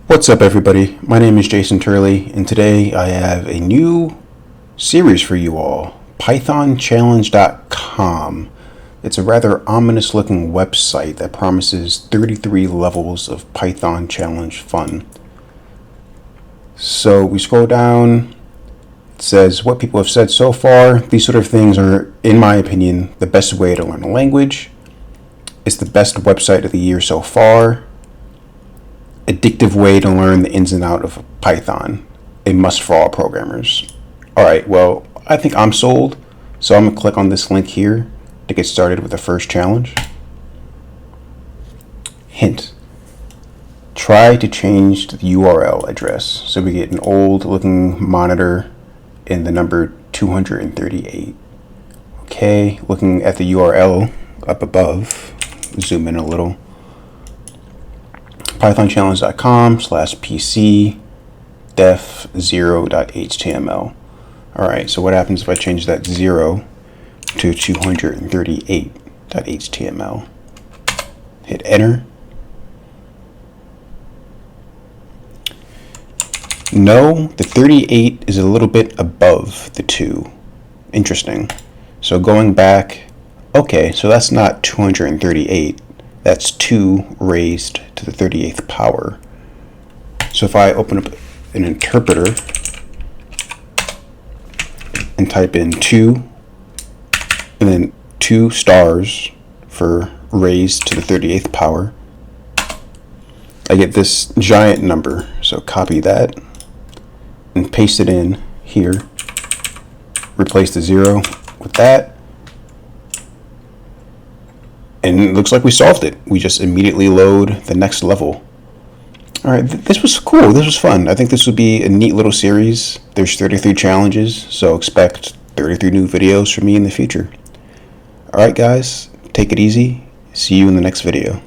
What's up, everybody? My name is Jason Turley, and today I have a new series for you all, pythonchallenge.com. It's a rather ominous looking website that promises 33 levels of Python challenge fun. So we scroll down, it says what people have said so far. These sort of things are, in my opinion, the best way to learn a language. It's the best website of the year so far. Addictive way to learn the ins and outs of Python. A must for all programmers. Alright, well, I think I'm sold, so I'm going to click on this link here to get started with the first challenge. Hint. Try to change the URL address. So we get an old looking monitor and the number 238. Okay, looking at the URL up above, zoom in a little. pythonchallenge.com/pc def0.html. Alright, so what happens if I change that 0 to 238.html? Hit enter. No, the 38 is a little bit above the 2. Interesting. So going back, okay, so that's not 238. That's 2 raised to the 38th power. So if I open up an interpreter and type in 2 and then 2 stars for raised to the 38th power, I get this giant number. So copy that and paste it in here. Replace the 0 with that. And it looks like we solved it. We just immediately load the next level. Alright, this was cool. This was fun. I think this would be a neat little series. There's 33 challenges, so expect 33 new videos from me in the future. Alright guys, take it easy. See you in the next video.